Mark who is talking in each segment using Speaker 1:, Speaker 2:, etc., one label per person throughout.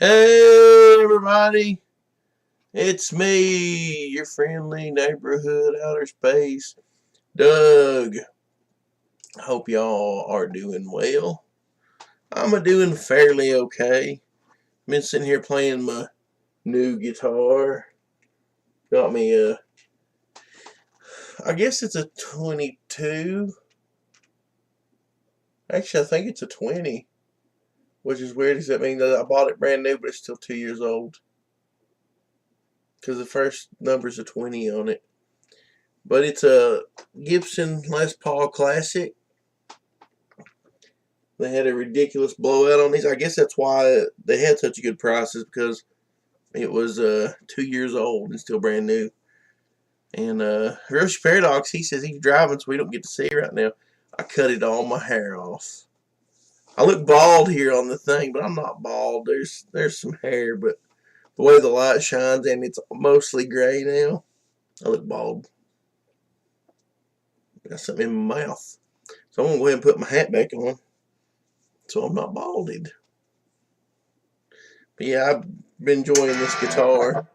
Speaker 1: Hey everybody, it's me, your friendly neighborhood outer space, Doug. I hope y'all are doing well. I'm doing fairly okay. Been sitting here playing my new guitar. Got me I guess it's a 22. Actually, I think it's a 20, which is weird because that means that I bought it brand new, but it's still 2 years old. Because the first number's a 20 on it. But it's a Gibson Les Paul Classic. They had a ridiculous blowout on these. I guess that's why they had such good prices, because it was 2 years old and still brand new. And Hiroshi Paradox, he says he's driving, so we don't get to see right now. I cut it all my hair off. I look bald here on the thing, but I'm not bald. There's some hair, but the way the light shines and it's mostly gray now, I look bald. Got something in my mouth. So I'm going to go ahead and put my hat back on so I'm not balded. But yeah, I've been enjoying this guitar.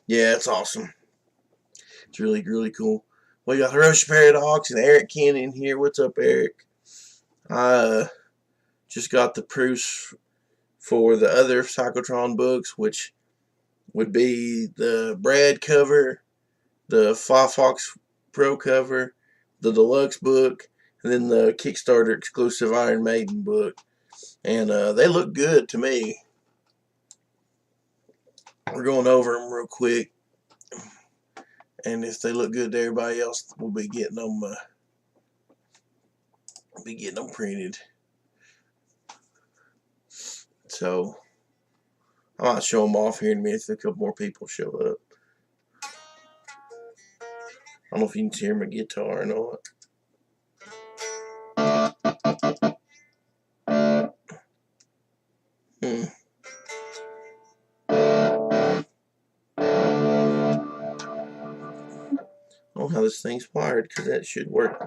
Speaker 1: Yeah, it's awesome. It's really, really cool. We got Hiroshi Paradox and Eric Cannon here. What's up, Eric? I just got the proofs for the other PsychoTron books, which would be the Brad cover, the Fox Pro cover, the deluxe book, and then the Kickstarter exclusive Iron Maiden book. And they look good to me. We're going over them real quick. And if they look good to everybody else, we'll be getting them printed. So I might show them off here in a minute if a couple more people show up. I don't know if you can hear my guitar or not. I don't know how this thing's wired, because that should work.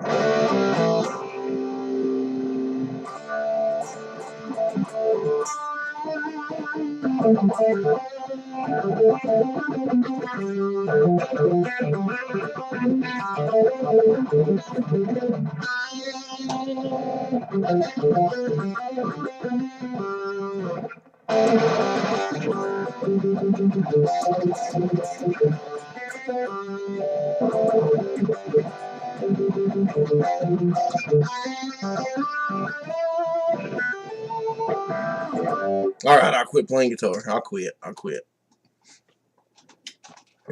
Speaker 1: Alright, I'll quit playing guitar. I'll quit. I'm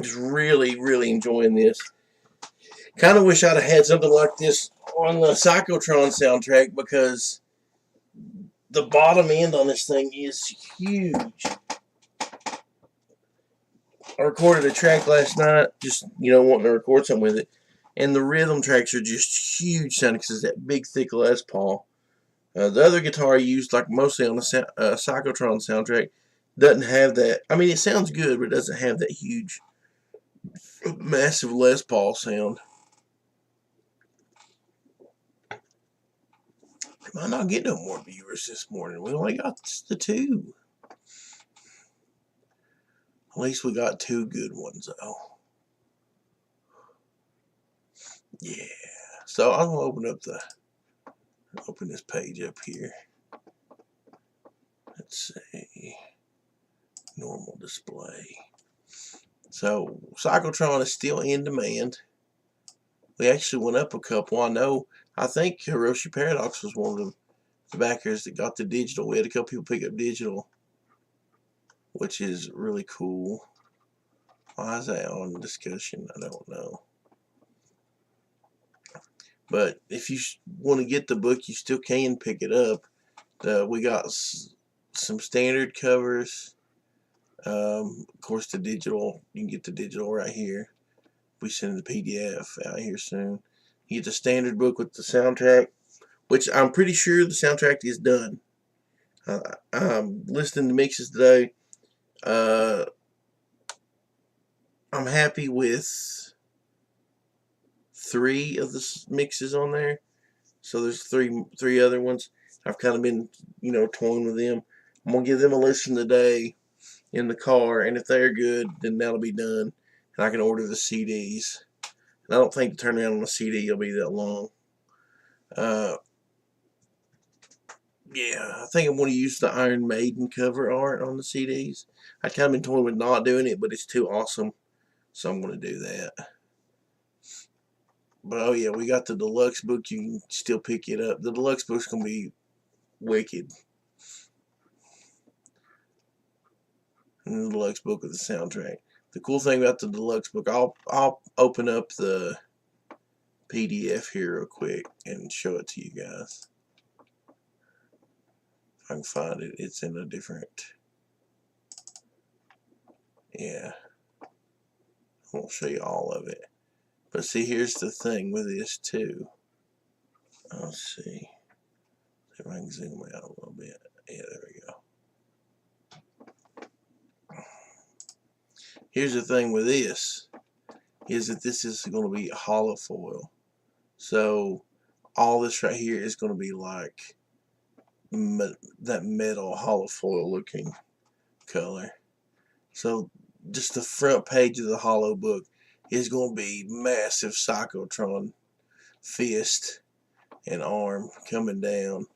Speaker 1: just really, really enjoying this. Kind of wish I'd have had something like this on the PsychoTron soundtrack, because the bottom end on this thing is huge. I recorded a track last night, just, wanting to record something with it. And the rhythm tracks are just huge sounding, because it's that big, thick Les Paul. The other guitar I used, like mostly on the PsychoTron soundtrack, doesn't have that. I mean, it sounds good, but it doesn't have that huge, massive Les Paul sound. We might not get no more viewers this morning. We only got the two. At least we got two good ones, though. Yeah. So I'm gonna open this page up here. Let's see. Normal display. So PsychoTron is still in demand. We actually went up a couple. I think Hiroshi Paradox was one of the backers that got the digital. We had a couple people pick up digital, which is really cool. Why is that on discussion? I don't know. But if you want to get the book, you still can pick it up. We got some standard covers. Of course, the digital. You can get the digital right here. We send the PDF out here soon. You get the standard book with the soundtrack, which I'm pretty sure the soundtrack is done. I'm listening to mixes today. I'm happy with 3 of the mixes on there. So there's three other ones. I've kind of been, toying with them. I'm gonna give them a listen today in the car, and if they're good, then that'll be done, and I can order the CDs. And I don't think the turnaround on a CD will be that long. Yeah, I think I'm going to use the Iron Maiden cover art on the CDs. I kind of been toying with not doing it, but it's too awesome, so I'm going to do that. But oh yeah, we got the deluxe book. You can still pick it up. The deluxe book's going to be wicked. And the deluxe book with the soundtrack. The cool thing about the deluxe book, I'll open up the PDF here real quick and show it to you guys. If I can find it, it's in a different. Yeah, I won't show you all of it. But see, here's the thing with this too. Let's see if I can zoom out a little bit. Yeah, there we go. Here's the thing with this, is that this is going to be hollow foil. So all this right here is going to be like that metal hollow foil looking color. So just the front page of the hollow book is going to be massive PsychoTron fist and arm coming down.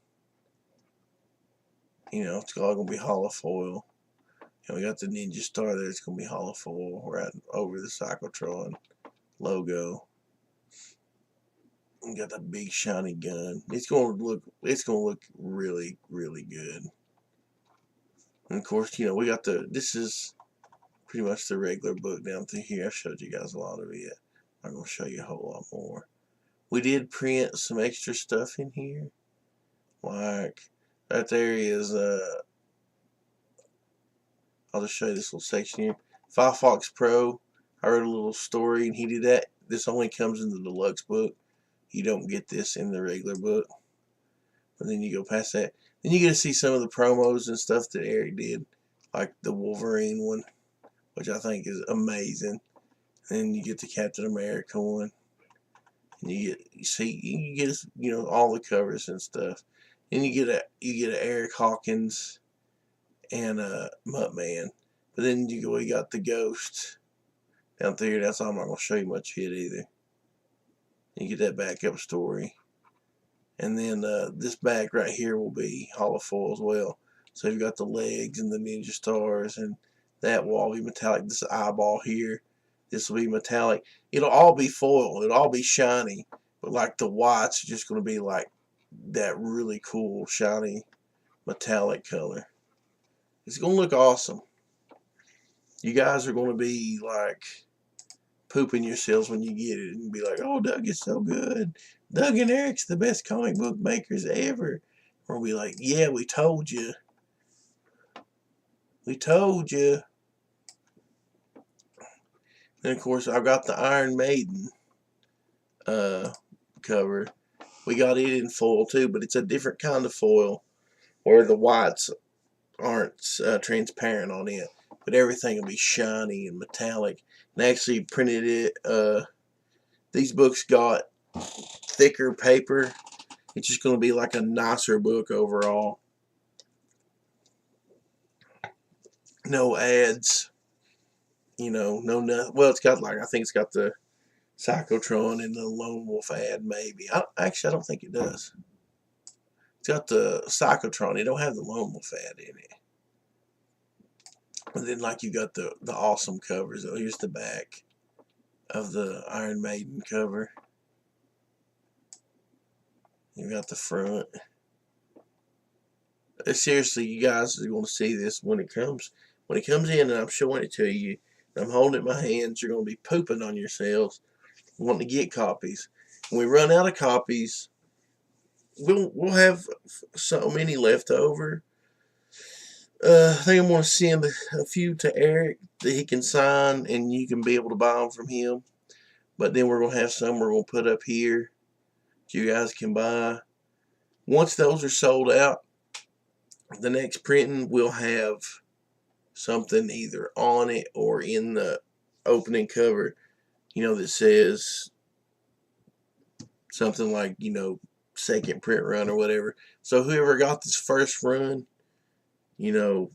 Speaker 1: It's all going to be hollow foil. And we got the Ninja Star there. It's going to be hollow foil right over the PsychoTron logo. We got the big shiny gun. It's going to look really, really good. And of course, we got this is pretty much the regular book down through here. I showed you guys a lot of it. I'm going to show you a whole lot more. We did print some extra stuff in here. Like, right there is, I'll just show you this little section here. Firefox Pro, I wrote a little story and he did that. This only comes in the deluxe book. You don't get this in the regular book. But then you go past that. Then you get to see some of the promos and stuff that Eric did. Like the Wolverine one, which I think is amazing. And you get the Captain America one. And you get all the covers and stuff. And you get a Eric Hawkins and a Muttman. But then you got the Ghost down there. That's all. I'm not gonna show you much of it either. You get that backup story. And then this back right here will be hollow foil as well. So you've got the legs and the Ninja Stars, and that will all be metallic. This eyeball here, this will be metallic. It'll all be foil. It'll all be shiny. But like the whites are just going to be like that really cool, shiny, metallic color. It's going to look awesome. You guys are going to be like pooping yourselves when you get it and be like, oh, Doug is so good. Doug and Eric's the best comic book makers ever. Or we'll be like, yeah, we told you. We told you. And of course, I've got the Iron Maiden cover. We got it in foil too, but it's a different kind of foil where the whites aren't transparent on it. But everything will be shiny and metallic. And actually printed it. These books got thicker paper. It's just going to be like a nicer book overall. No ads. No nothing. Well, it's got I think it's got the PsychoTron and the Lone Wolf ad maybe. Actually, I don't think it does. It's got the PsychoTron. It don't have the Lone Wolf ad in it. And then you got the awesome covers. Oh, here's the back of the Iron Maiden cover. You got the front. Seriously, you guys are going to see this when it comes in, and I'm showing it to you. And I'm holding it in my hands. You're going to be pooping on yourselves, wanting to get copies. When we run out of copies, we'll have so many left over. I think I'm going to send a few to Eric that he can sign, and you can be able to buy them from him. But then we're going to have some we're going to put up here. you guys can buy. Once those are sold out, the next printing will have something either on it or in the opening cover, that says something like, second print run or whatever. So whoever got this first run, years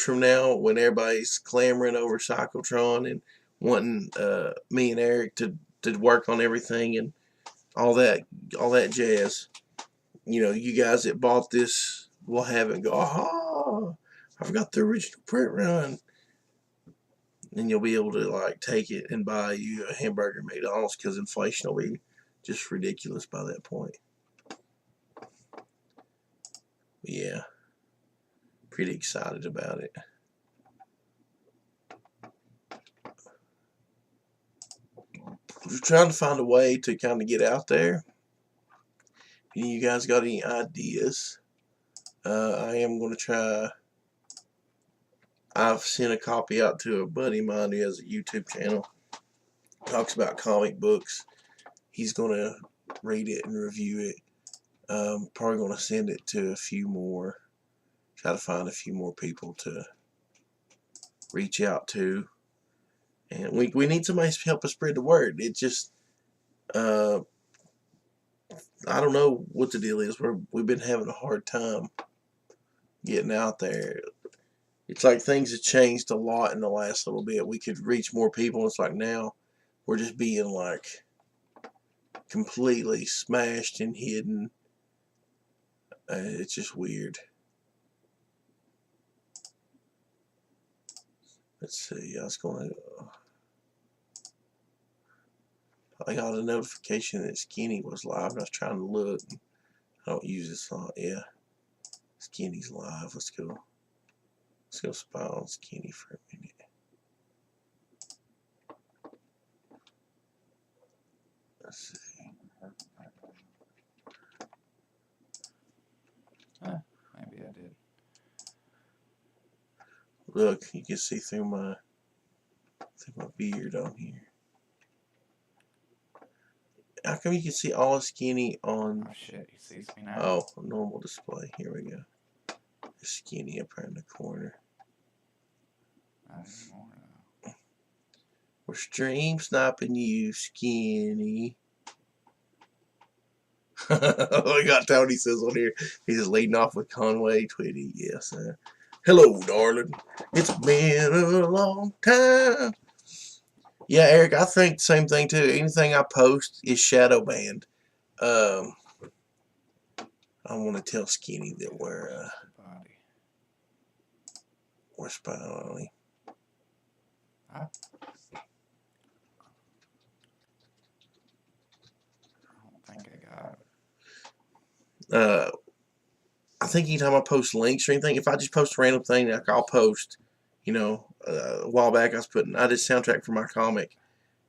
Speaker 1: from now, when everybody's clamoring over PsychoTron and wanting me and Eric to work on everything and all that jazz, you guys that bought this will have it and go, aha, I've got the original print run. And you'll be able to take it and buy you a hamburger at McDonald's, because inflation will be just ridiculous by that point. But yeah, pretty excited about it. We're trying to find a way to kind of get out there. If you guys got any ideas, I am going to try. I've sent a copy out to a buddy of mine who has a YouTube channel. Talks about comic books. He's going to read it and review it. Probably going to send it to a few more. Try to find a few more people to reach out to. And we need somebody to help us spread the word. It just, I don't know what the deal is. We've been having a hard time getting out there. It's like things have changed a lot in the last little bit. We could reach more people. It's like now we're just being completely smashed and hidden. It's just weird. Let's see. I got a notification that Skinny was live. I was trying to look. I don't use this a lot. Yeah, Skinny's live. Let's go spy on Skinny for a minute. Let's see.
Speaker 2: Maybe I did.
Speaker 1: Look, you can see through my beard on here. How come you can see all of Skinny on?
Speaker 2: Oh shit, he sees me now.
Speaker 1: Oh, normal display. Here we go. There's Skinny up there in the corner.
Speaker 2: Not anymore, though.
Speaker 1: We're stream sniping you, Skinny. We got Tony says on here. He's just leading off with Conway Twitty. Yes. Hello, darling. It's been a long time. Yeah, Eric, I think the same thing too. Anything I post is shadow banned. I want to tell Skinny that we're spying on him.
Speaker 2: Huh? I don't think I got it.
Speaker 1: I think anytime I post links or anything, if I just post a random thing, like I'll post, a while back I did soundtrack for my comic.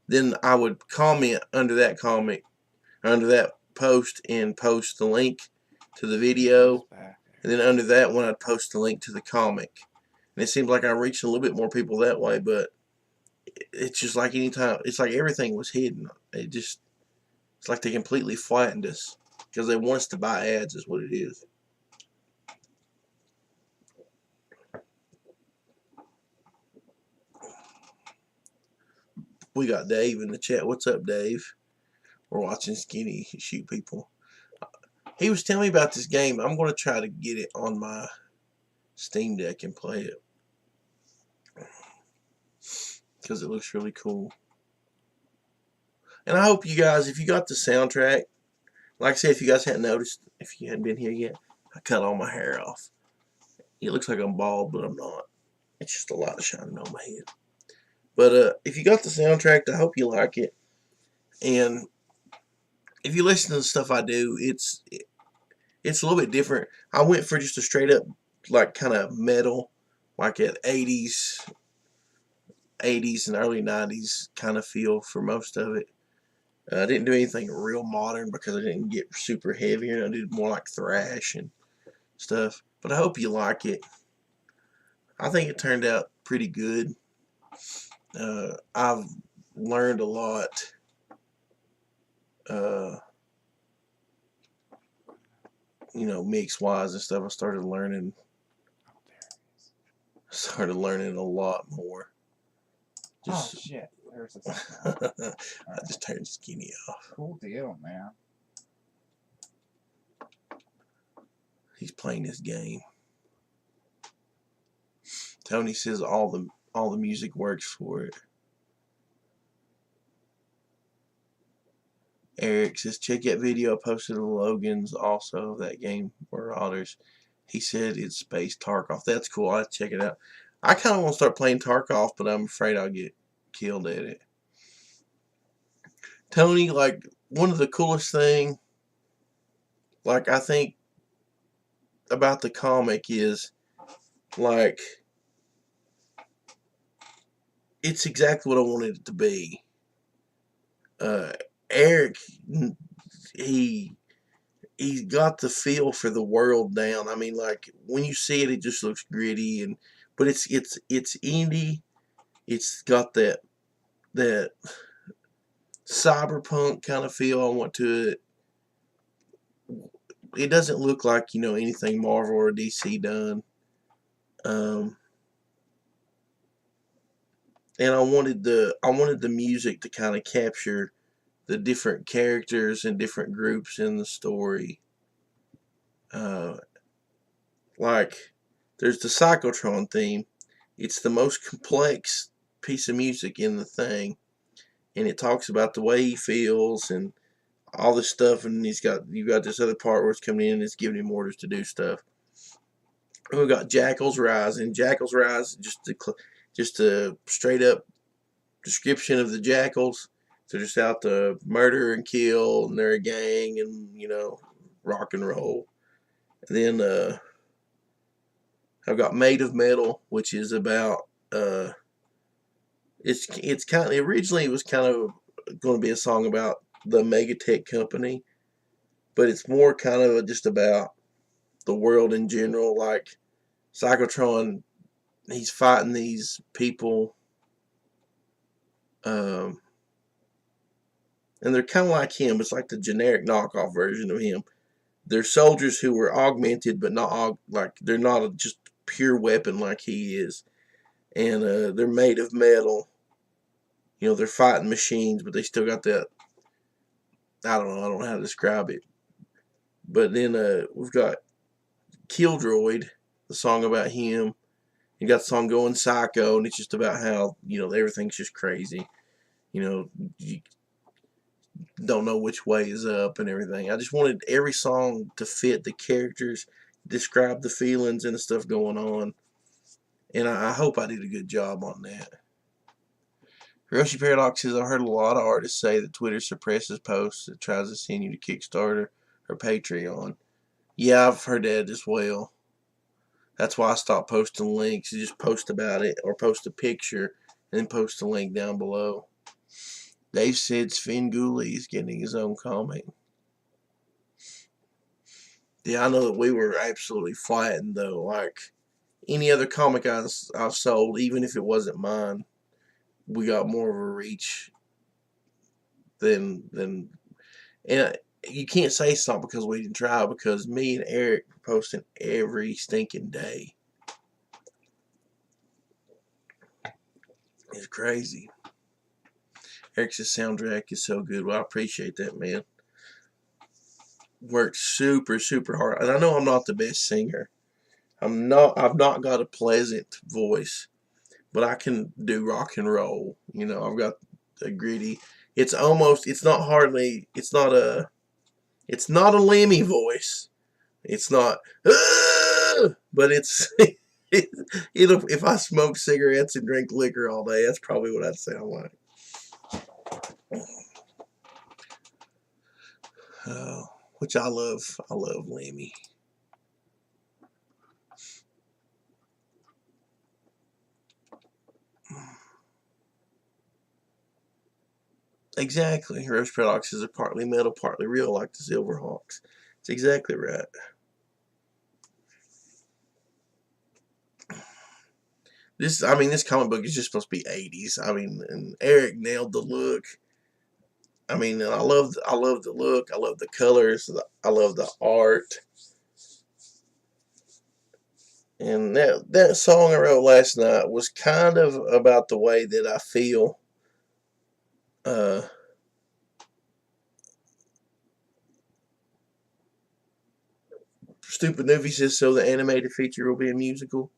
Speaker 1: Then I would comment under that comic, under that post, and post the link to the video. And then under that one, I'd post the link to the comic. And it seems like I reached a little bit more people that way, but it's just like anytime, it's like everything was hidden. It's like they completely flattened us because they want us to buy ads is what it is. We got Dave in the chat. What's up, Dave? We're watching Skinny shoot people. He was telling me about this game. I'm going to try to get it on my Steam Deck and play it, because it looks really cool. And I hope you guys, if you got the soundtrack, like I said, if you guys hadn't noticed, if you hadn't been here yet, I cut all my hair off. It looks like I'm bald, but I'm not. It's just a lot shining on my head. But if you got the soundtrack, I hope you like it. And if you listen to the stuff I do, it's a little bit different. I went for just a straight up, kind of metal, like at 80s and early 90s kind of feel for most of it. I didn't do anything real modern because I didn't get super heavy, and I did more like thrash and stuff. But I hope you like it. I think it turned out pretty good. I've learned a lot you know, mix wise and stuff. I started learning a lot more.
Speaker 2: Just, oh shit! There's a second.
Speaker 1: I just turned Skinny off.
Speaker 2: Cool deal, man.
Speaker 1: He's playing this game. Tony says all the music works for it. Eric says check that video I posted of Logan's also of that game Marauders. He said it's Space Tarkov. That's cool. I'll check it out. I kind of want to start playing Tarkov, but I'm afraid I'll get killed at it. Tony, like, one of the coolest thing, like, I think about the comic is, like, it's exactly what I wanted it to be. Eric, he's got the feel for the world down. I mean, like, when you see it, it just looks gritty, but it's indie. It's got that cyberpunk kind of feel I want to it. It doesn't look like, you know, anything Marvel or DC done. And I wanted the music to kind of capture the different characters and different groups in the story. Like, there's the PsychoTron theme. It's the most complex piece of music in the thing, and it talks about the way he feels and all this stuff. And you got this other part where it's coming in and it's giving him orders to do stuff. And we've got Jackal's Rise, and Jackal's Rise just a straight up description of the Jackals. They're just out to murder and kill, and they're a gang, and, you know, rock and roll. And then I've got Made of Metal, which is about it's kind of, originally it was kind of going to be a song about the Megatech company, but it's more kind of just about the world in general. Like, Psychotron, he's fighting these people, and they're kind of like him. It's like the generic knockoff version of him. They're soldiers who were augmented, but not like, they're not just pure weapon like he is. And they're made of metal. You know, they're fighting machines, but they still got that. I don't know how to describe it. But then we've got Killjoy, the song about him. You got the song Going Psycho, and it's just about how, you know, everything's just crazy. You know, you don't know which way is up and everything. I just wanted every song to fit the characters, describe the feelings and the stuff going on. And I hope I did a good job on that. Hiroshi Paradox says, I've heard a lot of artists say that Twitter suppresses posts. It tries to send you to Kickstarter or Patreon. Yeah, I've heard that as well. That's why I stopped posting links. You just post about it, or post a picture and then post a link down below. Dave said Sven Gulli is getting his own comic. Yeah, I know that we were absolutely flattened, though. Like, any other comic I've sold, even if it wasn't mine, we got more of a reach than and you can't say it's not because we didn't try, because me and Eric were posting every stinking day. It's crazy. Eric's soundtrack is so good. Well, I appreciate that, man. Worked super, super hard. And I know I'm not the best singer. I've not got a pleasant voice, but I can do rock and roll. You know, I've got a gritty. It's not a Lemmy voice. It's not, but it's, if I smoke cigarettes and drink liquor all day, that's probably what I'd sound like. Which I love Lemmy. Exactly. Rush Paradox is partly metal, partly real, like the Silverhawks. It's exactly right. This comic book is just supposed to be 80s. I mean, and Eric nailed the look. I mean, I love the look. I love the colors. I love the art. And that song I wrote last night was kind of about the way that I feel. Stupid Movie says so. The animated feature will be a musical.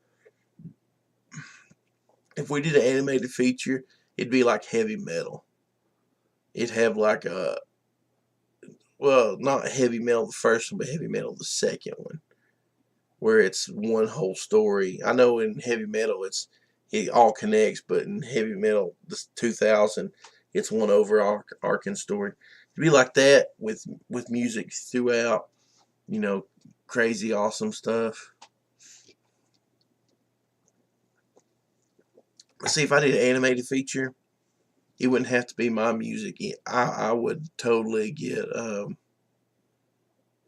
Speaker 1: If we did an animated feature, it'd be like heavy metal. It'd have like not heavy metal the first one, but heavy metal the second one, where it's one whole story. I know in heavy metal it all connects, but in heavy metal, this 2000, it's one overarching story. It'd be like that with music throughout, crazy awesome stuff. See, if I did an animated feature, it wouldn't have to be my music. I would totally get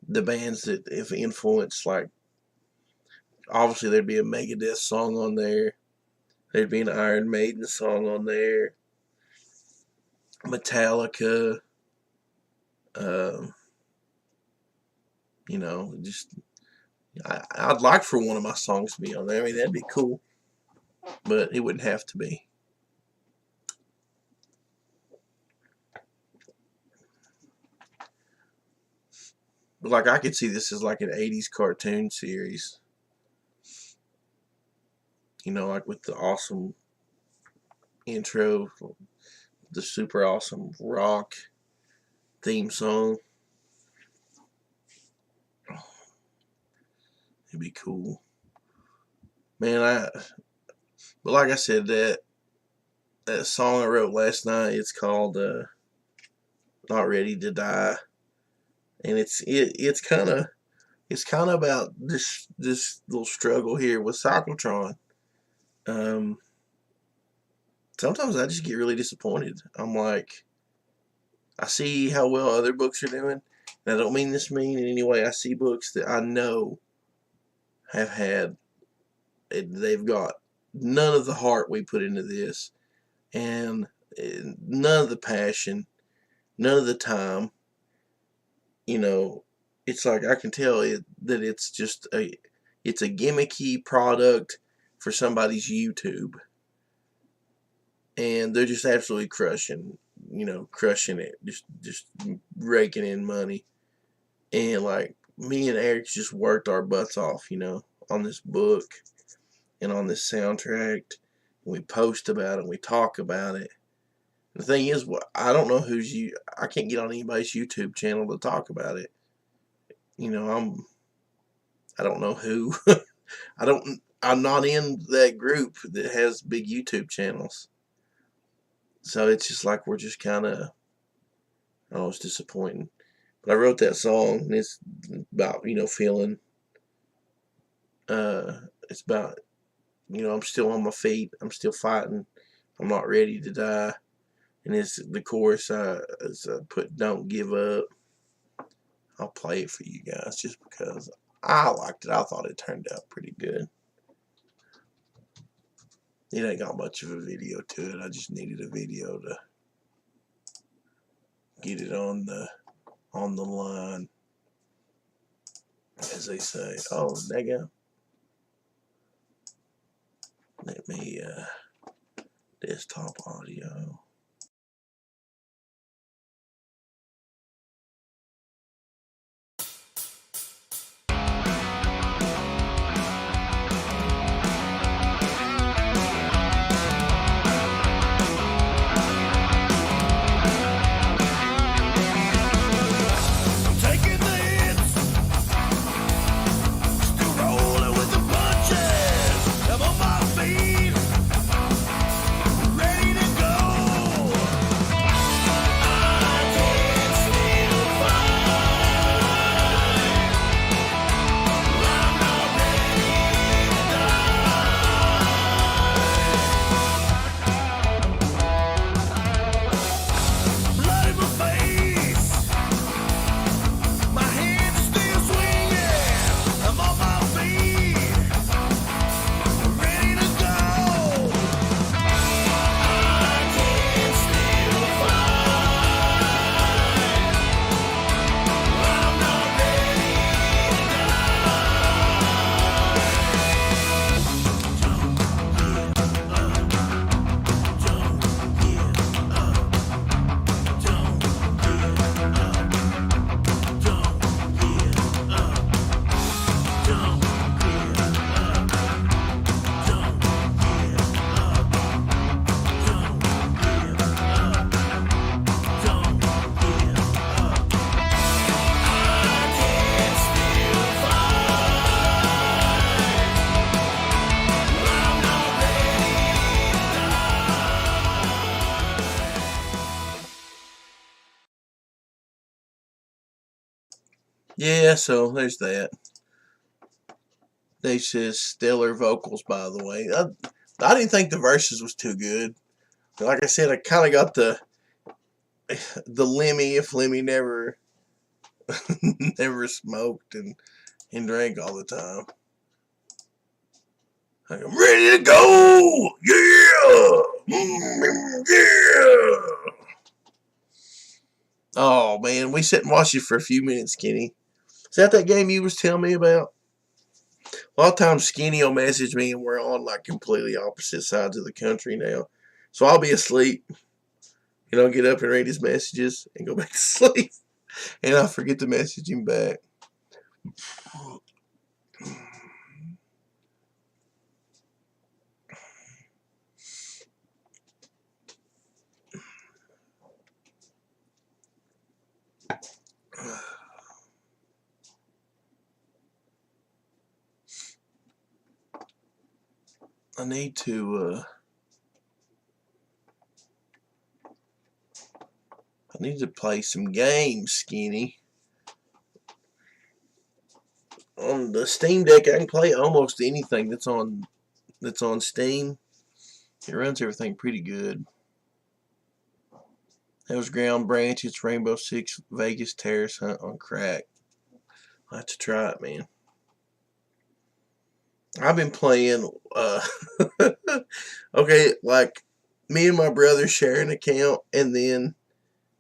Speaker 1: the bands that have influenced, like, obviously there'd be a Megadeth song on there. There'd be an Iron Maiden song on there. Metallica. Just I'd like for one of my songs to be on there. I mean, that'd be cool, but it wouldn't have to be. But like, I could see this as like an 80s cartoon series. Like with the awesome intro, the super awesome rock theme song. It'd be cool. Man, but like I said, that song I wrote last night, it's called Not Ready to Die. And it's kind of about this little struggle here with PsychoTron. Sometimes I just get really disappointed. I'm like, I see how well other books are doing, and I don't mean this mean in any way. I see books that I know they've got none of the heart we put into this, and none of the passion, none of the time. It's like I can tell that it's just it's a gimmicky product for somebody's YouTube, and they're just absolutely crushing it, just raking in money. And like, me and Eric just worked our butts off, on this book and on this soundtrack. And we post about it, we talk about it. The thing is, I don't know I can't get on anybody's YouTube channel to talk about it. I don't know who. I'm not in that group that has big YouTube channels. So it's just like, we're just kind of, it's disappointing. But I wrote that song, and it's about, feeling, it's about, I'm still on my feet, I'm still fighting, I'm not ready to die. And it's the chorus, is put "Don't Give Up." I'll play it for you guys just because I liked it. I thought it turned out pretty good. It ain't got much of a video to it. I just needed a video to get it on the line, as they say. Oh, nigga. Let me desktop audio. Ready to go. Yeah, so there's that. They says stellar vocals, by the way. I didn't think the verses was too good. Like I said, I kind of got the Lemmy if Lemmy never never smoked and drank all the time. Like, I'm ready to go! Yeah! Yeah! Oh, man, we sit and watch it for a few minutes, Skinny. Is that game you was telling me about? A lot of times Skinny will message me and we're on like completely opposite sides of the country now. So I'll be asleep and I'll get up and read his messages and go back to sleep. And I forget to message him back. I need to play some games, Skinny. On the Steam Deck, I can play almost anything that's on Steam. It runs everything pretty good. That was Ground Branch. It's Rainbow Six Vegas Terrace Hunt on crack. I'll have to try it, man. I've been playing. Okay, like me and my brother share an account, and then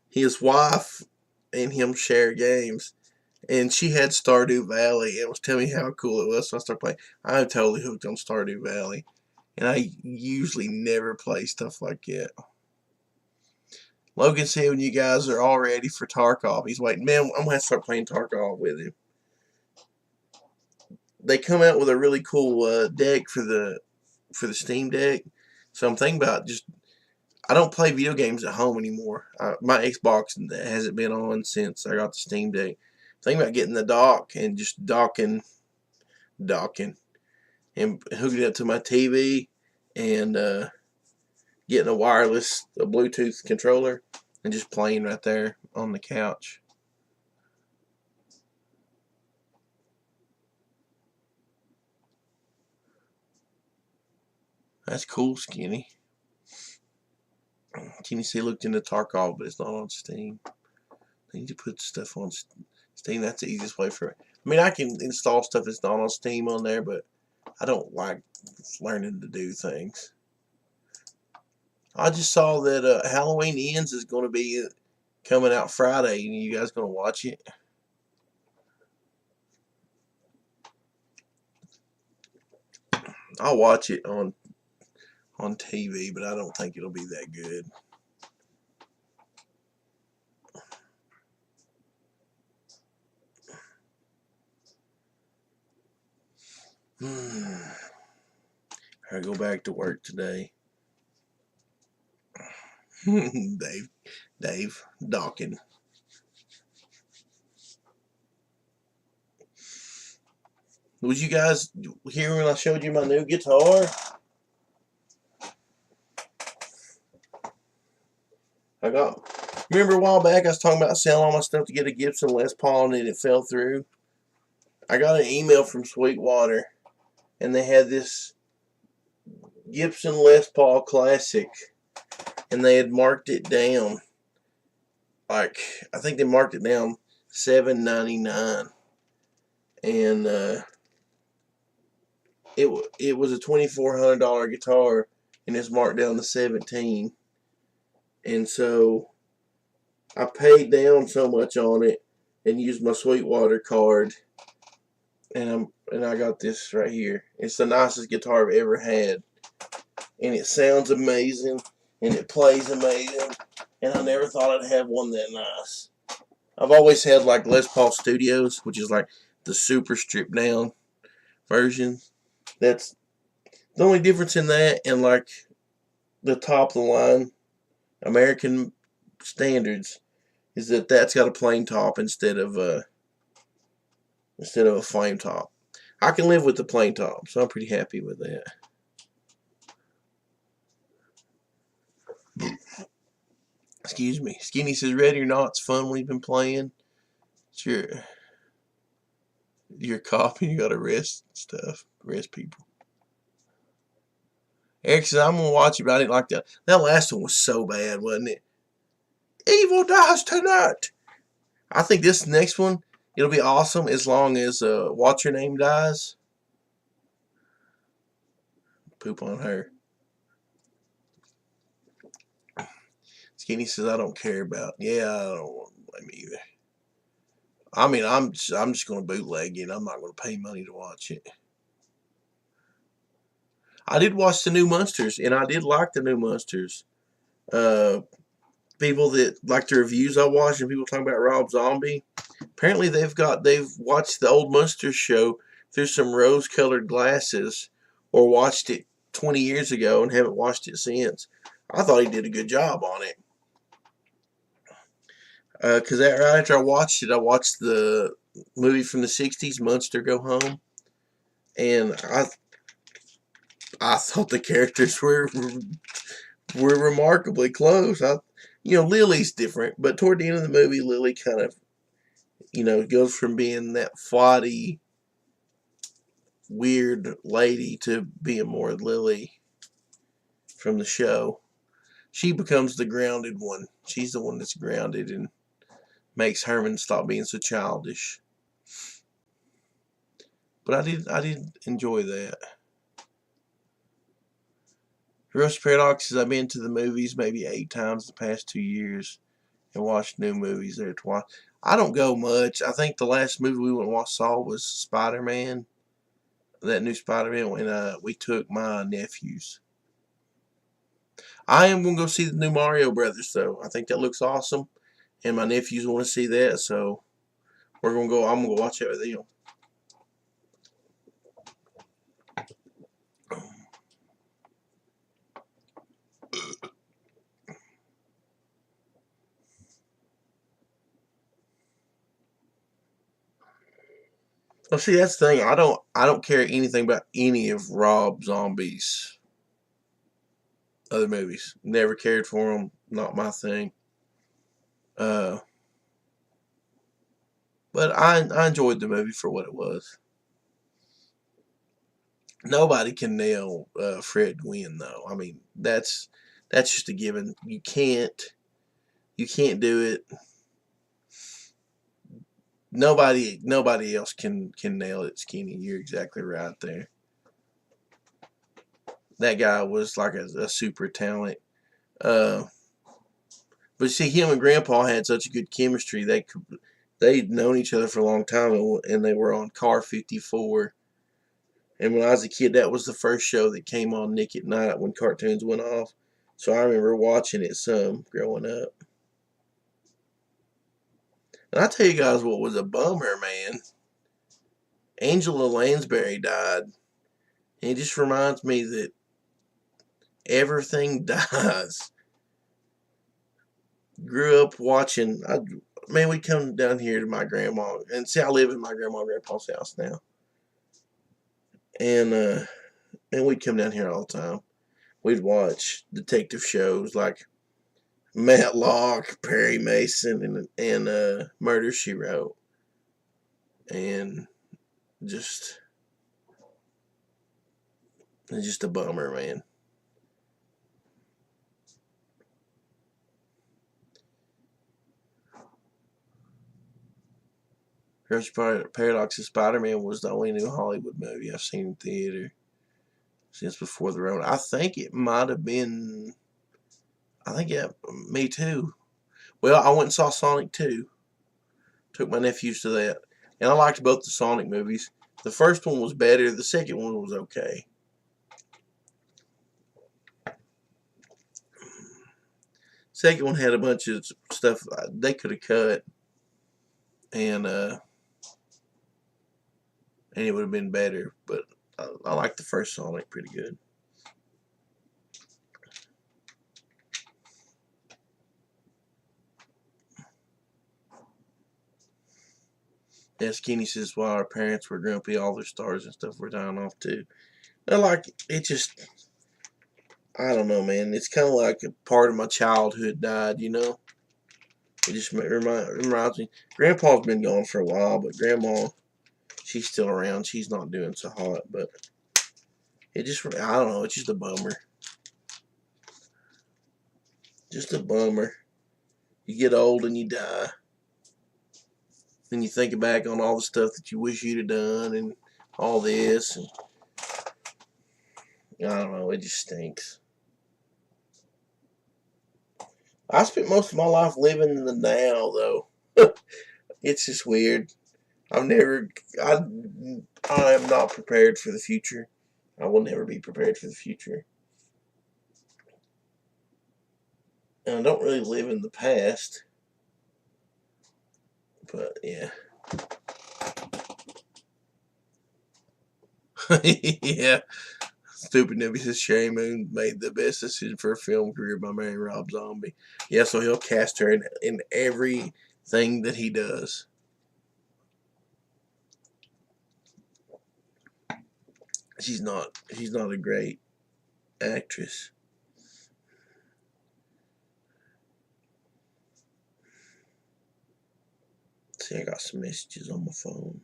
Speaker 1: his wife and him share games. And she had Stardew Valley and was telling me how cool it was. So I started playing. I'm totally hooked on Stardew Valley. And I usually never play stuff like that. Logan said when you guys are all ready for Tarkov, he's waiting. Man, I'm going to have to start playing Tarkov with him. They come out with a really cool deck for the Steam Deck. So I'm thinking about just, I don't play video games at home anymore. My Xbox hasn't been on since I got the Steam Deck. Thinking about getting the dock and just docking and hooking it up to my TV and getting a Bluetooth controller and just playing right there on the couch. That's cool, Skinny. Can you see looked into Tarkov, but it's not on Steam. I need to put stuff on Steam. That's the easiest way for it. I mean, I can install stuff that's not on Steam on there, but I don't like learning to do things. I just saw that Halloween Ends is going to be coming out Friday. You guys going to watch it? I'll watch it on TV, but I don't think it'll be that good. I go back to work today. Dave Dawkins. Was you guys here when I showed you my new guitar? Remember a while back I was talking about selling all my stuff to get a Gibson Les Paul and then it fell through? I got an email from Sweetwater and they had this Gibson Les Paul Classic and they had marked it down. Like, I think they marked it down $7.99. And it was a $2,400 guitar and it's marked down to $17. And so I paid down so much on it and used my Sweetwater card, and I got this right here. It's the nicest guitar I've ever had, and it sounds amazing, and it plays amazing, and I never thought I'd have one that nice. I've always had like Les Paul Studios, which is like the super stripped down version. That's the only difference in that and like the top of the line American standards is that that's got a plain top instead of a flame top. I can live with the plain top, so I'm pretty happy with that. Excuse me. Skinny says, ready or not, it's fun we've been playing. Sure. you're a cop and you got to arrest people. Eric says, I'm going to watch it, but I didn't like that. That last one was so bad, wasn't it? Evil dies tonight. I think this next one, it'll be awesome as long as What's Your Name dies. Poop on her. Skinny says, I don't care about. Yeah, I don't blame me either. I mean, I'm just going to bootleg it. I'm not going to pay money to watch it. I did watch the new Monsters, and I did like the new Monsters. People that like the reviews I watched, and people talking about Rob Zombie, apparently they've watched the old Monsters show through some rose-colored glasses, or watched it 20 years ago and haven't watched it since. I thought he did a good job on it. Because right after I watched it, I watched the movie from the 60s, Monster Go Home. And I thought the characters were remarkably close. Lily's different, but toward the end of the movie, Lily kind of, goes from being that foddy, weird lady to being more Lily from the show. She becomes the grounded one. She's the one that's grounded and makes Herman stop being so childish. But I did enjoy that. Roast Paradox says, I've been to the movies maybe 8 times the past 2 years and watched new movies there twice. I don't go much. I think the last movie we went and saw was Spider-Man. That new Spider-Man when we took my nephews. I am going to go see the new Mario Brothers, though. I think that looks awesome. And my nephews want to see that, so I'm going to go watch it with them. Well, see, that's the thing. I don't care anything about any of Rob Zombie's other movies. Never cared for them. Not my thing. But I enjoyed the movie for what it was. Nobody can nail Fred Gwynn, though. I mean, that's just a given. You can't do it. Nobody else can nail it, Skinny. You're exactly right there. That guy was like a super talent. But see, him and Grandpa had such a good chemistry. They'd known each other for a long time, and they were on Car 54. And when I was a kid, that was the first show that came on Nick at Night when cartoons went off. So I remember watching it some growing up. And I tell you guys what was a bummer, man. Angela Lansbury died. And it just reminds me that everything dies. Grew up watching. We'd come down here to my grandma. And see, I live in my grandma and grandpa's house now. And we'd come down here all the time. We'd watch detective shows like Matlock, Perry Mason, and Murder, She Wrote. And it's just a bummer, man. Roast Paradox of Spider-Man was the only new Hollywood movie I've seen in theater since before the Rona. I think it might have been. Yeah, me too. Well, I went and saw Sonic 2. Took my nephews to that. And I liked both the Sonic movies. The first one was better. The second one was okay. Second one had a bunch of stuff they could have cut. And it would have been better. But I like the first Sonic pretty good. Yeah, Skinny says while our parents were grumpy, all their stars and stuff were dying off too. It just, I don't know, man. It's kind of like a part of my childhood died, It just reminds me. Grandpa's been gone for a while, but Grandma, She's still around. She's not doing so hot, but it just, I don't know, it's just a bummer. Just a bummer. You get old and you die. Then you think back on all the stuff that you wish you'd have done and all this. And I don't know, it just stinks. I spent most of my life living in the now, though. It's just weird. I am not prepared for the future. I will never be prepared for the future. And I don't really live in the past. But, yeah. Yeah. Stupid Nibby says Sherry Moon made the best decision for a film career by marrying Rob Zombie. Yeah, so he'll cast her in everything that he does. She's not a great actress. Let's see, I got some messages on my phone.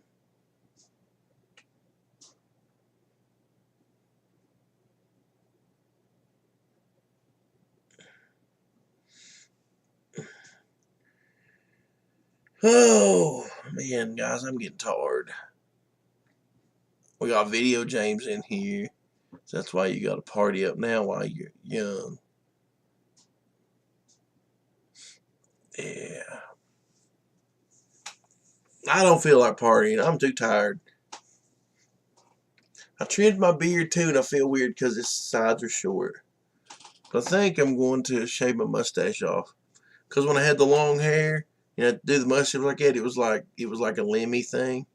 Speaker 1: Oh, man, guys, I'm getting tired. We got Video James in here. So that's why you got to party up now while you're young. Yeah. I don't feel like partying. I'm too tired. I trimmed my beard too, and I feel weird because its sides are short. But I think I'm going to shave my mustache off. Because when I had the long hair, to do the mustache like that, it was like a Lemmy thing.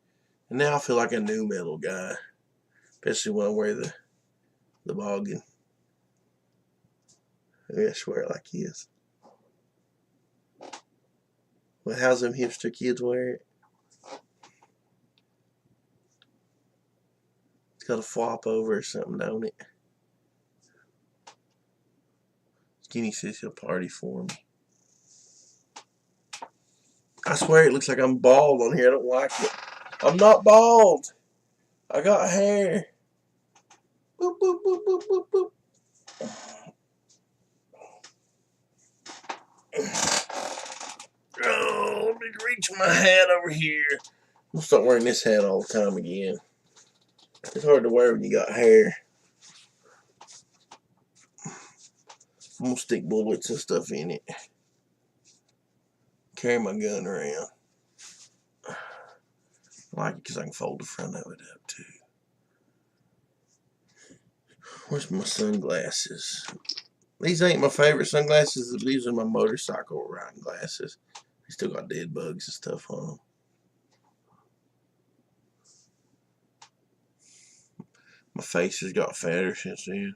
Speaker 1: And now I feel like a new metal guy. Especially when I wear the boggin. Maybe I swear it like he is. Well, how's them hipster kids wear it? It's got a flop over or something, don't it? Skinny says he'll party for me. I swear it looks like I'm bald on here. I don't like it. I'm not bald. I got hair. Boop, boop, boop, boop, boop, boop. Oh, let me reach my hat over here. I'm going to start wearing this hat all the time again. It's hard to wear when you got hair. I'm going to stick bullets and stuff in it. Carry my gun around. I like it because I can fold the front of it up too. Where's my sunglasses? These ain't my favorite sunglasses. These are my motorcycle riding glasses. They still got dead bugs and stuff on them. My face has got fatter since then.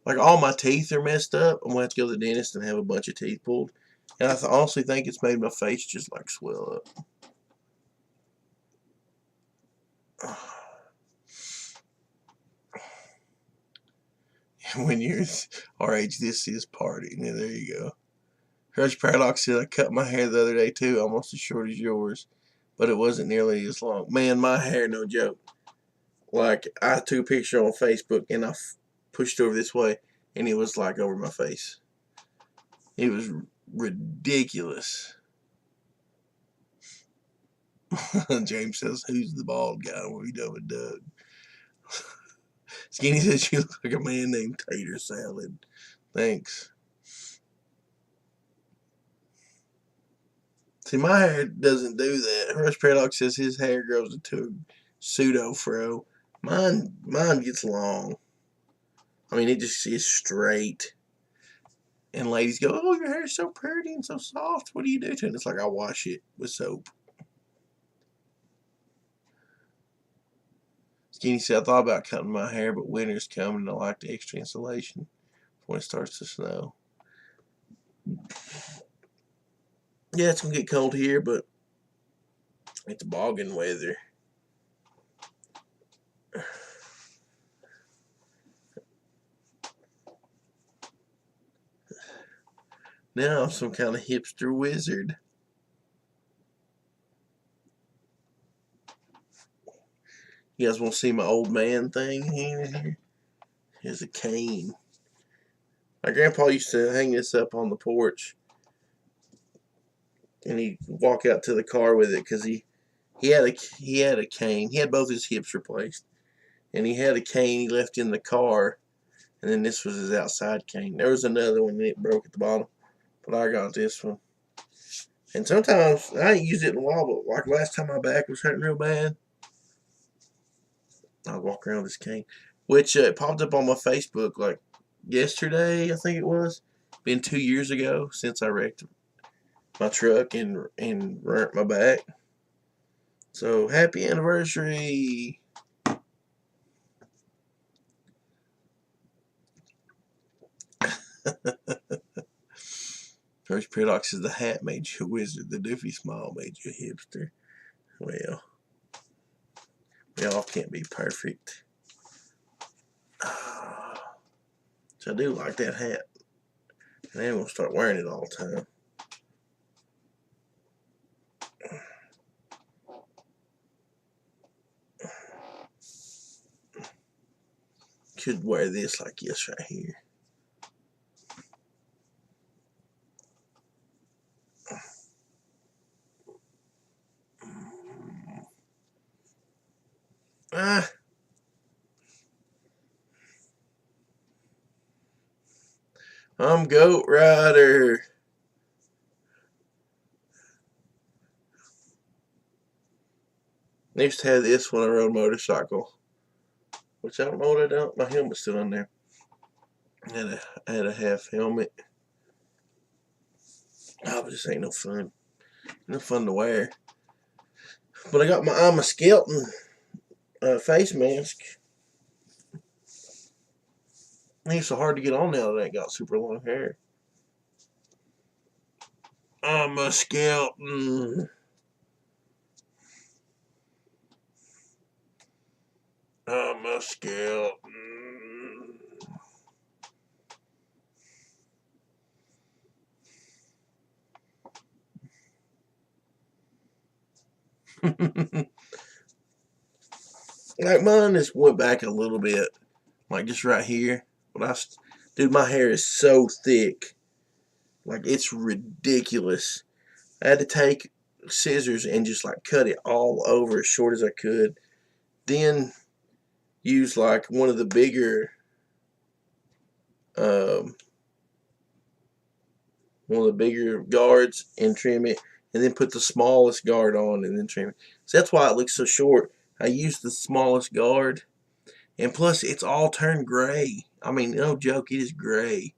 Speaker 1: Like, all my teeth are messed up. I'm going to have to go to the dentist and have a bunch of teeth pulled. And I honestly think it's made my face just, like, swell up. When you're our age, this is party. Now, there you go. Crush Paradox said, I cut my hair the other day, too, almost as short as yours. But it wasn't nearly as long. Man, my hair, no joke. Like, I took a picture on Facebook, and I pushed over this way, and it was, like, over my face. It was ridiculous. James says, who's the bald guy? What are you doing with Doug? Skinny says, you look like a man named Tater Salad. Thanks. See, my hair doesn't do that. Rush Paradox says his hair grows into a pseudo-fro. Mine gets long. I mean, it just is straight. And ladies go, oh, your hair's so pretty and so soft. What do you do to it? And it's like, I wash it with soap. Skinny said, I thought about cutting my hair, but winter's coming and I like the extra insulation when it starts to snow. Yeah, it's going to get cold here, but it's bogging weather. Now I'm some kind of hipster wizard. You guys want to see my old man thing hanging here? Here's a cane. My grandpa used to hang this up on the porch, and he'd walk out to the car with it because he had a cane. He had both his hips replaced, and he had a cane he left in the car, and then this was his outside cane. There was another one and it broke at the bottom, but I got this one. And sometimes I ain't used it in a while, but like last time my back was hurting real bad, I'd walk around with this cane, which it popped up on my Facebook like yesterday, I think it was. Been 2 years ago since I wrecked my truck and burnt my back. So happy anniversary! First paradox says the hat made you a wizard, the doofy smile made you a hipster. Well, we all can't be perfect. So I do like that hat. And I'm going to start wearing it all the time. Could wear this like this right here. I'm Goat Rider. I used to have this when I rode a motorcycle, which I don't know what I done. My helmet's still on there. I had a half helmet. Oh, but this ain't no fun. No fun to wear. But I got my I'm a Skeleton face mask. It's so hard to get on now that I got super long hair. I'm a Skeleton. I'm a Skeleton. Like mine just went back a little bit, like just right here. But dude, my hair is so thick, like it's ridiculous. I had to take scissors and just like cut it all over as short as I could. Then use like one of the bigger, guards and trim it, and then put the smallest guard on and then trim it. So that's why it looks so short. I used the smallest guard, and plus it's all turned gray. I mean, no joke, it is gray.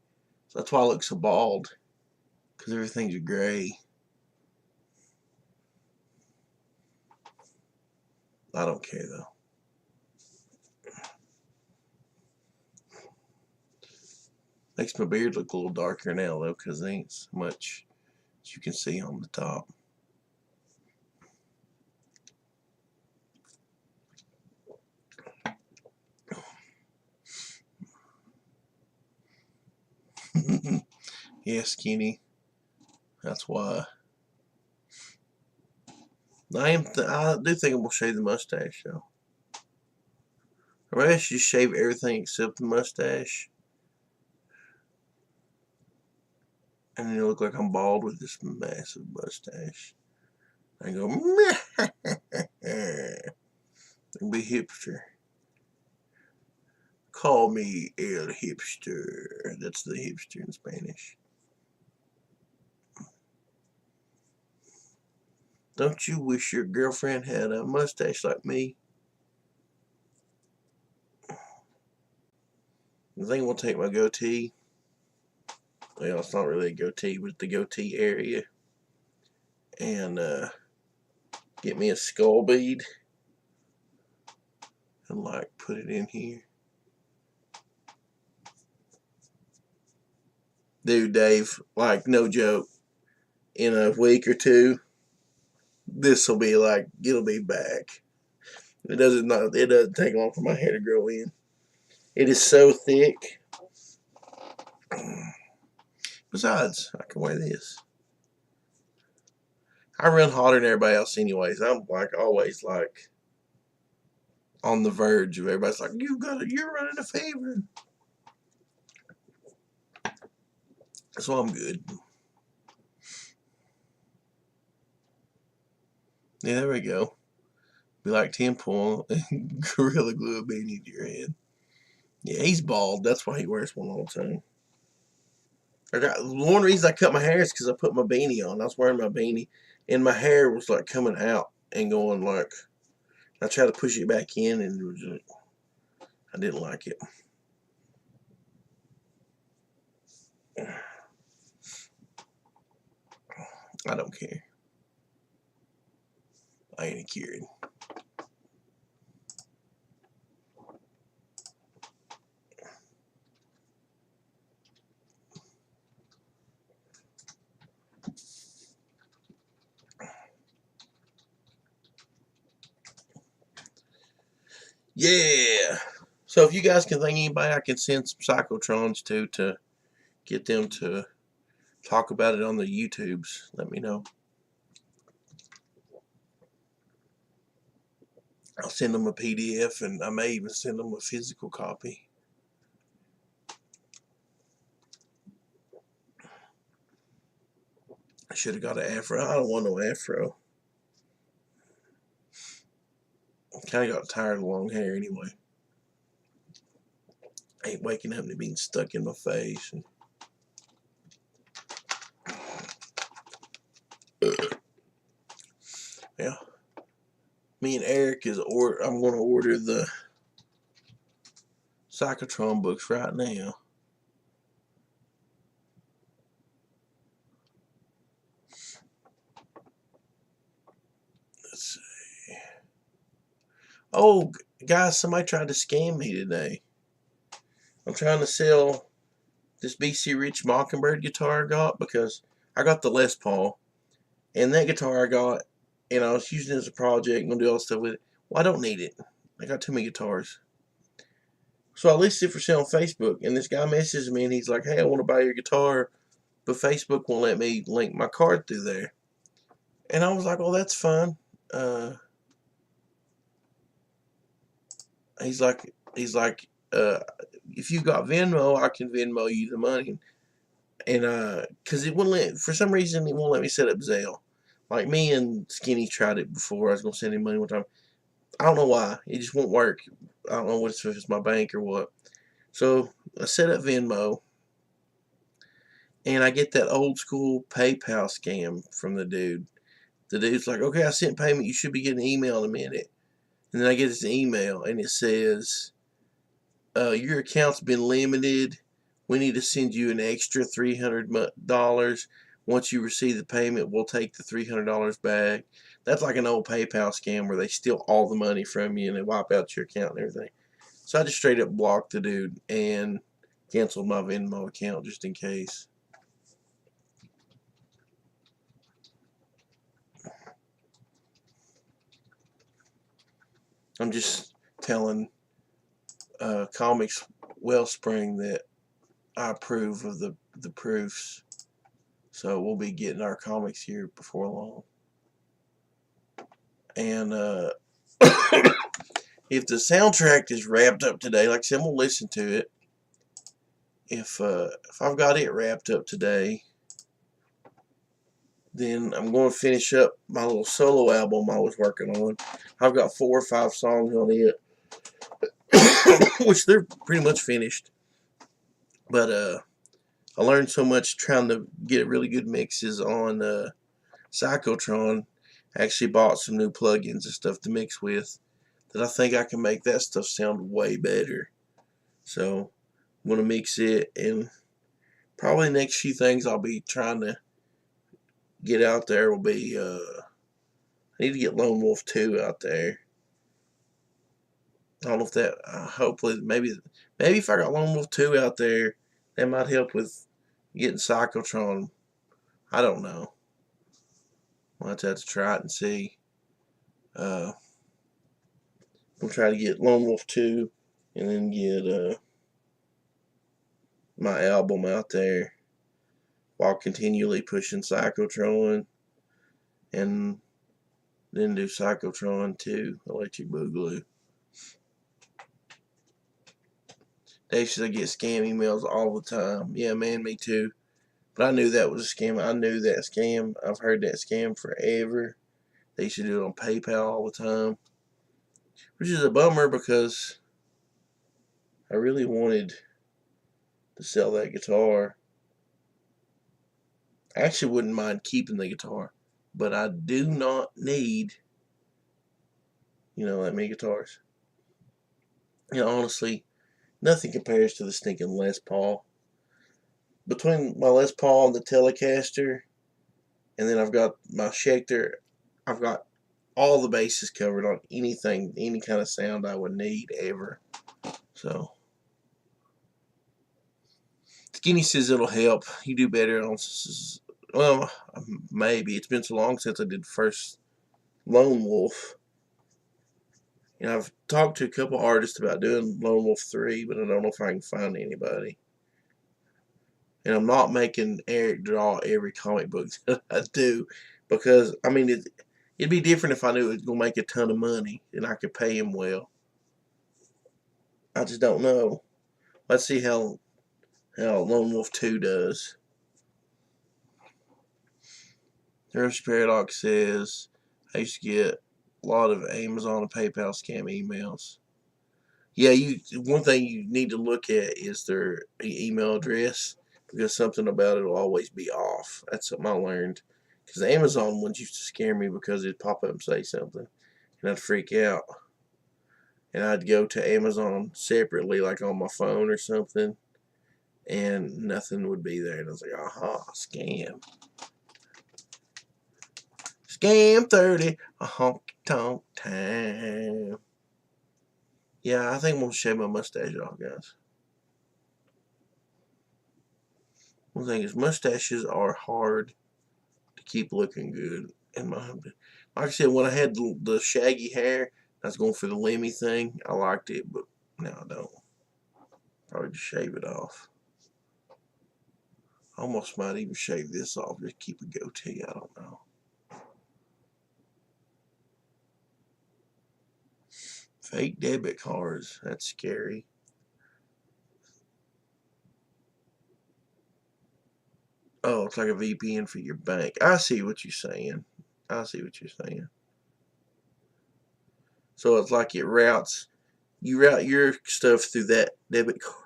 Speaker 1: So that's why I look so bald, because everything's gray. I don't care though. Makes my beard look a little darker now though, because there ain't so much as you can see on the top. Yeah, skinny. That's why. I do think I'm gonna shave the mustache though. I should just shave everything except the mustache, and then it'll look like I'm bald with this massive mustache. I go, and be hipster. Call me el hipster. That's the hipster in Spanish. Don't you wish your girlfriend had a mustache like me? I think we'll take my goatee. Well, it's not really a goatee, but the goatee area. And get me a skull bead. And like put it in here. Dude, Dave, like no joke. In a week or two, this will be like, it'll be back. It doesn't take long for my hair to grow in. It is so thick. Besides, I can wear this. I run hotter than everybody else anyways. I'm like always like on the verge of everybody's like, you're running a fever. So I'm good. Yeah, there we go. Be like tinfoil and Gorilla Glue a beanie to your head. Yeah, he's bald. That's why he wears one all the time. One reason I cut my hair is because I put my beanie on. I was wearing my beanie, and my hair was like coming out and going like. I tried to push it back in, and it was just, I didn't like it. I don't care. I ain't caring. Yeah. So if you guys can think of anybody I can send some PsychoTrons to get them to talk about it on the YouTubes, let me know. I'll send them a PDF, and I may even send them a physical copy. I should have got an afro. I don't want no afro. I kind of got tired of long hair anyway. I ain't waking up and it being stuck in my face. Yeah. Me and Eric I'm going to order the PsychoTron books right now. Let's see. Oh, guys, somebody tried to scam me today. I'm trying to sell this BC Rich Mockingbird guitar I got because I got the Les Paul. And that guitar I got, and I was using it as a project, going to do all stuff with it. Well, I don't need it. I got too many guitars. So I listed it for sale on Facebook, and this guy messages me, and he's like, hey, I want to buy your guitar, but Facebook won't let me link my card through there. And I was like, well, that's fine. He's like, if you got Venmo, I can Venmo you the money. And because it wouldn't for some reason, it won't let me set up Zelle. Like me and Skinny tried it before. I was going to send him money one time. I don't know why. It just won't work. I don't know if it's my bank or what. So I set up Venmo, and I get that old school PayPal scam from the dude. The dude's like, okay, I sent payment. You should be getting an email in a minute. And then I get this email, and it says, your account's been limited. We need to send you an extra $300. Once you receive the payment, we'll take the $300 back. That's like an old PayPal scam where they steal all the money from you and they wipe out your account and everything. So I just straight up blocked the dude and canceled my Venmo account just in case. I'm just telling Comics Wellspring that I approve of the proofs. So we'll be getting our comics here before long. And if the soundtrack is wrapped up today, like I said, we'll listen to it. If I've got it wrapped up today, then I'm going to finish up my little solo album I was working on. I've got 4 or 5 songs on it, which they're pretty much finished. But I learned so much trying to get really good mixes on PsychoTron. I actually bought some new plugins and stuff to mix with that I think I can make that stuff sound way better. So I'm going to mix it, and probably the next few things I'll be trying to get out there will be, I need to get Lone Wolf 2 out there. I don't know if that, hopefully, maybe if I got Lone Wolf 2 out there, that might help with getting PsychoTron. I don't know. We'll have to try it and see. We'll try to get Lone Wolf 2 and then get my album out there while continually pushing PsychoTron, and then do PsychoTron 2, Electric Boogaloo. They should get scam emails all the time. Yeah, man, me too. But I knew that was a scam. I knew that scam. I've heard that scam forever. They used to do it on PayPal all the time, which is a bummer because I really wanted to sell that guitar. I actually wouldn't mind keeping the guitar, but I do not need, that many guitars. Honestly, nothing compares to the stinking Les Paul. Between my Les Paul and the Telecaster, and then I've got my Schecter, I've got all the bases covered on anything, any kind of sound I would need ever. So, Skinny says it'll help. You do better on, well, maybe. It's been so long since I did the first Lone Wolf. I've talked to a couple artists about doing Lone Wolf 3, but I don't know if I can find anybody. And I'm not making Eric draw every comic book that I do, because, I mean, it'd be different if I knew it was going to make a ton of money and I could pay him well. I just don't know. Let's see how Lone Wolf 2 does. Nurse Paradox says, I used to get a lot of Amazon and PayPal scam emails. Yeah, one thing you need to look at is their email address, because something about it will always be off. That's something I learned. Because the Amazon ones used to scare me because it'd pop up and say something, and I'd freak out. And I'd go to Amazon separately, like on my phone or something, and nothing would be there. And I was like, aha, scam. Scam 30, a honky tonk time. Yeah, I think I'm going to shave my mustache off, guys. One thing is, mustaches are hard to keep looking good. Like I said, when I had the shaggy hair, I was going for the Lemmy thing. I liked it, but now I don't. Probably just shave it off. I almost might even shave this off, just keep a goatee. I don't know. Fake debit cards. That's scary. Oh, it's like a VPN for your bank. I see what you're saying. So it's like you route your stuff through that debit card.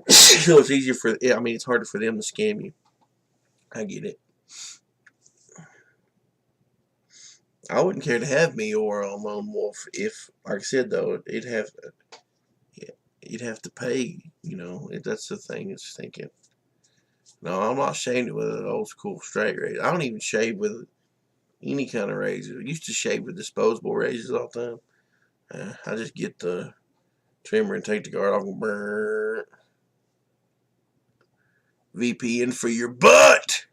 Speaker 1: So it's easier it's harder for them to scam you. I get it. I wouldn't care to have me or a Lone Wolf if, like I said though, you'd have to pay. That's the thing. It's thinking. No, I'm not shaving with an old school straight razor. I don't even shave with any kind of razor. I used to shave with disposable razors all the time. I just get the trimmer and take the guard off and burn. VPN for your butt,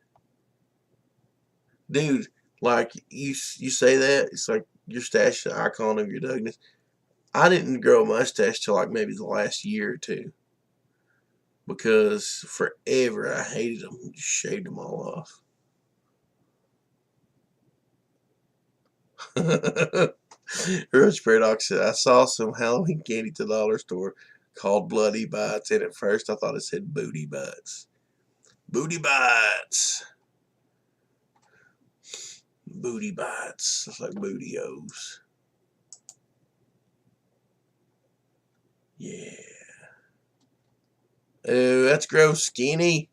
Speaker 1: dude. Like you say that, it's like your stash the icon of your Douglas. I didn't grow a mustache till like maybe the last year or two, because forever I hated them. Just shaved them all off. Rose Paradox said, I saw some Halloween candy at the dollar store called Bloody Bites, and at first I thought it said Booty Bites. Booty Bites. Booty Bites. It's like Booty-O's. Yeah. Oh, that's gross, Skinny.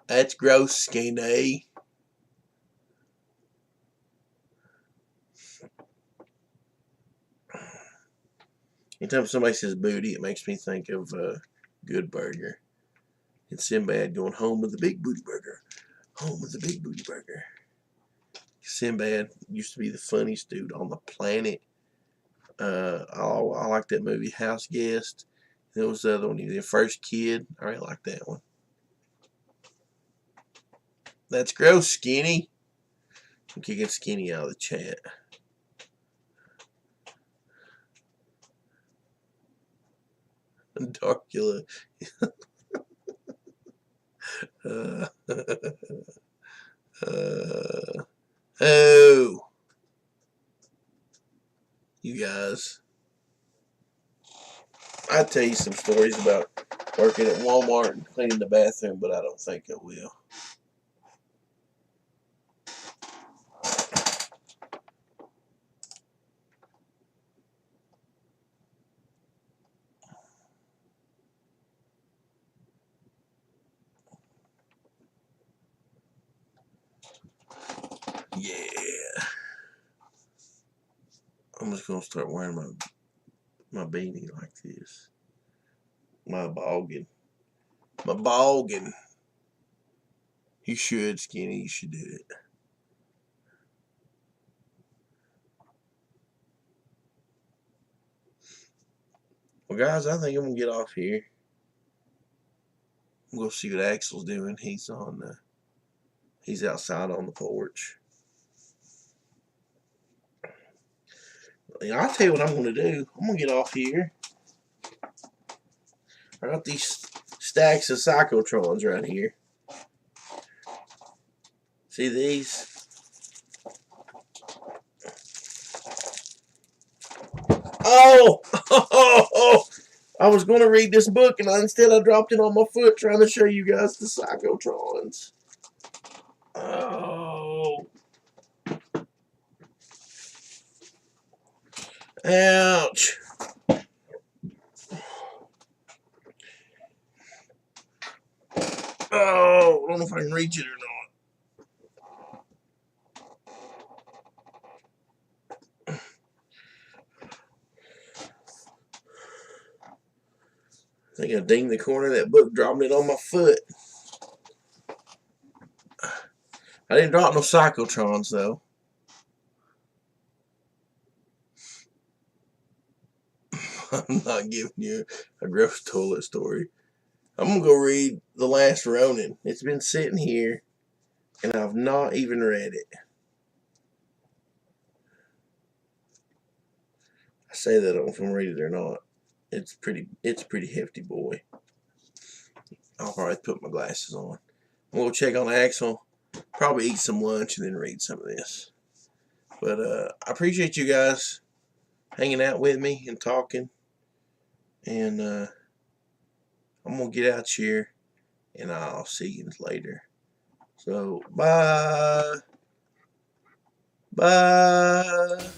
Speaker 1: That's gross, Skinny. Anytime somebody says booty, it makes me think of Good Burger. It's Sinbad going home with the big booty burger. Home with the big booty burger. Sinbad used to be the funniest dude on the planet. I like that movie, House Guest. There was the other one, The First Kid. I really like that one. That's gross, Skinny. I'm kicking Skinny out of the chat. Darkula. Oh, you guys. I'd tell you some stories about working at Walmart and cleaning the bathroom, but I don't think I will. Yeah. I'm just gonna start wearing my beanie like this. My boggin. My boggin. You should, Skinny. You should do it. Well, guys, I think I'm gonna get off here. I'm gonna see what Axel's doing. He's outside on the porch. I'll tell you what I'm gonna do. I'm gonna get off here. I got these stacks of PsychoTrons right here. See these? Oh! I was going to read this book, and instead I dropped it on my foot trying to show you guys the PsychoTrons. Oh. Ouch. Oh, I don't know if I can reach it or not. I think I dinged the corner of that book, dropping it on my foot. I didn't drop no PsychoTrons, though. I'm not giving you a gross toilet story. I'm going to go read The Last Ronin. It's been sitting here, and I've not even read it. I say that I don't know if I'm read it or not. It's pretty hefty, boy. I'll probably put my glasses on. I'm going to check on Axel. Probably eat some lunch and then read some of this. But I appreciate you guys hanging out with me and talking. And I'm going to get out here, and I'll see you later. So, bye. Bye.